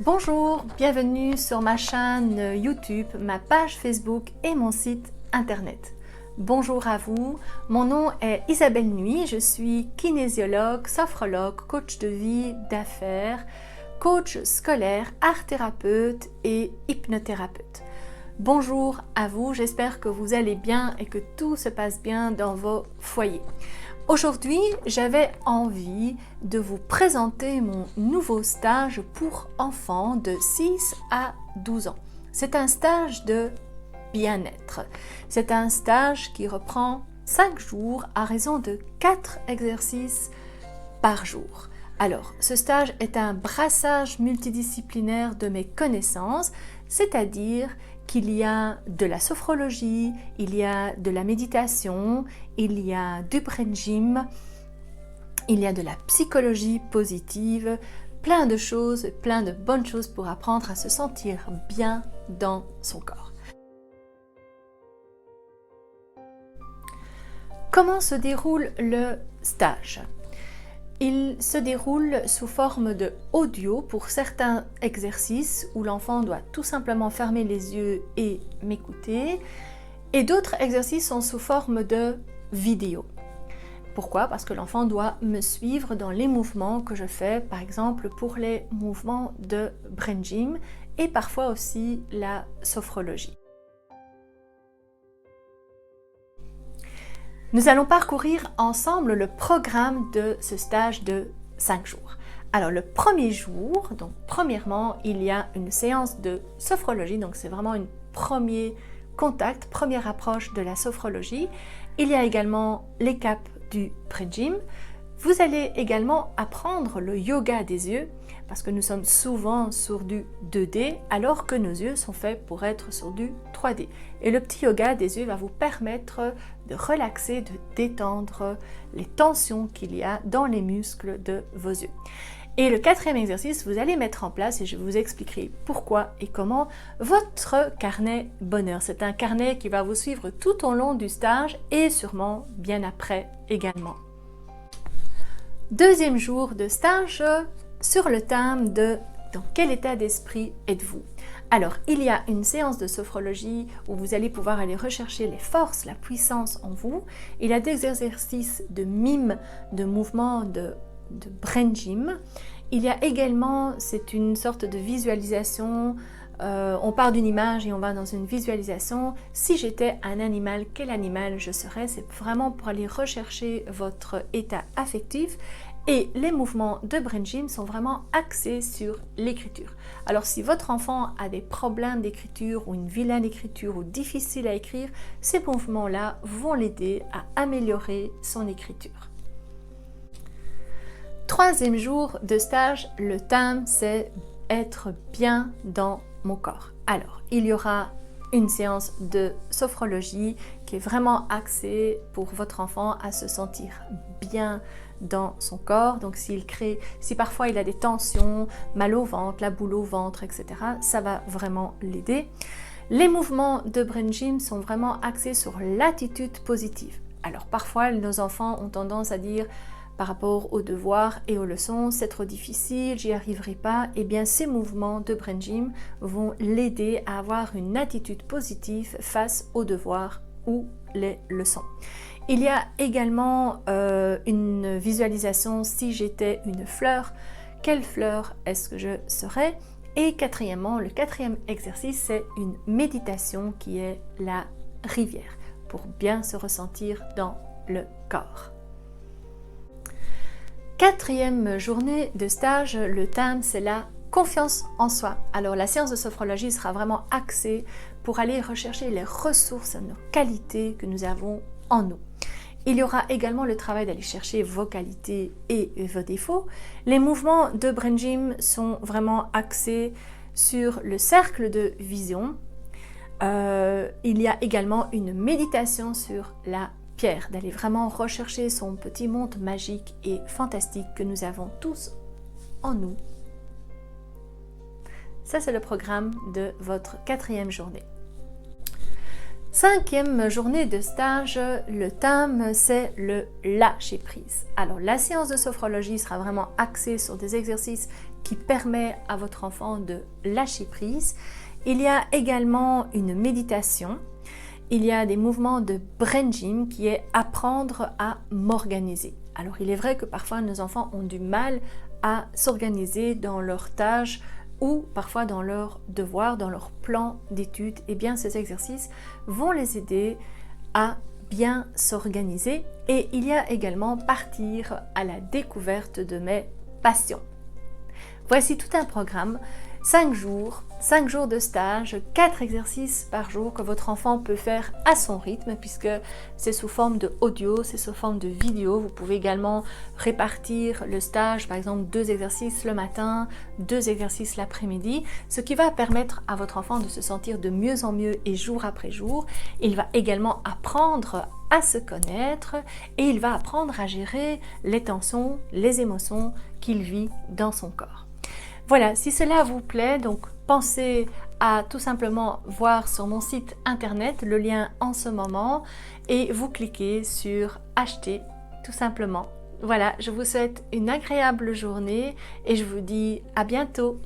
Bonjour, bienvenue sur ma chaîne YouTube, ma page Facebook et mon site internet. Bonjour à vous, mon nom est Isabelle Nuit, je suis kinésiologue, sophrologue, coach de vie, d'affaires, coach scolaire, art thérapeute et hypnothérapeute. Bonjour à vous, j'espère que vous allez bien et que tout se passe bien dans vos foyers. Aujourd'hui, j'avais envie de vous présenter mon nouveau stage pour enfants de 6 à 12 ans. C'est un stage de bien-être. C'est un stage qui reprend 5 jours à raison de 4 exercices par jour. Alors, ce stage est un brassage multidisciplinaire de mes connaissances, c'est-à-dire qu'il y a de la sophrologie, il y a de la méditation, il y a du brain gym, il y a de la psychologie positive, plein de choses, plein de bonnes choses pour apprendre à se sentir bien dans son corps. Comment se déroule le stage ? Il se déroule sous forme de audio pour certains exercices où l'enfant doit tout simplement fermer les yeux et m'écouter, et d'autres exercices sont sous forme de vidéo. Pourquoi ? Parce que l'enfant doit me suivre dans les mouvements que je fais, par exemple pour les mouvements de brain gym et parfois aussi la sophrologie. Nous allons parcourir ensemble le programme de ce stage de 5 jours. Alors le premier jour, donc premièrement, il y a une séance de sophrologie, donc c'est vraiment un premier contact, première approche de la sophrologie. Il y a également l'étape du brain gym. Vous allez également apprendre le yoga des yeux, parce que nous sommes souvent sur du 2D, alors que nos yeux sont faits pour être sur du 3D. Et le petit yoga des yeux va vous permettre de relaxer, de détendre les tensions qu'il y a dans les muscles de vos yeux. Et le quatrième exercice, vous allez mettre en place, et je vous expliquerai pourquoi et comment, votre carnet bonheur. C'est un carnet qui va vous suivre tout au long du stage et sûrement bien après également. Deuxième jour de stage sur le thème de dans quel état d'esprit êtes-vous ? Alors, il y a une séance de sophrologie où vous allez pouvoir aller rechercher les forces, la puissance en vous. Il y a des exercices de mime, de mouvement, de brain gym. Il y a également, c'est une sorte de visualisation. On part d'une image et on va dans une visualisation. Si j'étais un animal, quel animal je serais ? C'est vraiment pour aller rechercher votre état affectif. Et les mouvements de brain gym sont vraiment axés sur l'écriture. Alors si votre enfant a des problèmes d'écriture ou une vilaine écriture ou difficile à écrire, ces mouvements-là vont l'aider à améliorer son écriture. Troisième jour de stage, le thème c'est être bien dans mon corps. Alors, il y aura une séance de sophrologie qui est vraiment axée pour votre enfant à se sentir bien dans son corps. Donc si parfois il a des tensions, mal au ventre, la boule au ventre, etc., ça va vraiment l'aider. Les mouvements de brain gym sont vraiment axés sur l'attitude positive. Alors parfois nos enfants ont tendance à dire par rapport aux devoirs et aux leçons, c'est trop difficile, j'y arriverai pas. Eh bien, ces mouvements de brain gym vont l'aider à avoir une attitude positive face aux devoirs ou les leçons. Il y a également une visualisation si j'étais une fleur, quelle fleur est-ce que je serais ? Et quatrièmement, le quatrième exercice, c'est une méditation qui est la rivière pour bien se ressentir dans le corps. Quatrième journée de stage, le thème c'est la confiance en soi. Alors la séance de sophrologie sera vraiment axée pour aller rechercher les ressources, nos qualités que nous avons en nous. Il y aura également le travail d'aller chercher vos qualités et vos défauts. Les mouvements de brain gym sont vraiment axés sur le cercle de vision. Il y a également une méditation sur la pierre, d'aller vraiment rechercher son petit monde magique et fantastique que nous avons tous en nous. Ça, c'est le programme de votre quatrième journée. Cinquième journée de stage, le thème c'est le lâcher prise. Alors la séance de sophrologie sera vraiment axée sur des exercices qui permet à votre enfant de lâcher prise. Il y a également une méditation. Il y a des mouvements de brain gym qui est apprendre à m'organiser. Alors il est vrai que parfois nos enfants ont du mal à s'organiser dans leurs tâches ou parfois dans leurs devoirs, dans leur plan d'études. Et bien ces exercices vont les aider à bien s'organiser. Et il y a également partir à la découverte de mes passions. Voici tout un programme, 5 jours de stage, 4 exercices par jour que votre enfant peut faire à son rythme puisque c'est sous forme de audio, c'est sous forme de vidéo. Vous pouvez également répartir le stage, par exemple 2 exercices le matin, 2 exercices l'après-midi, ce qui va permettre à votre enfant de se sentir de mieux en mieux et jour après jour. Il va également apprendre à se connaître et il va apprendre à gérer les tensions, les émotions qu'il vit dans son corps. Voilà, si cela vous plaît, donc pensez à tout simplement voir sur mon site internet le lien en ce moment et vous cliquez sur acheter tout simplement. Voilà, je vous souhaite une agréable journée et je vous dis à bientôt.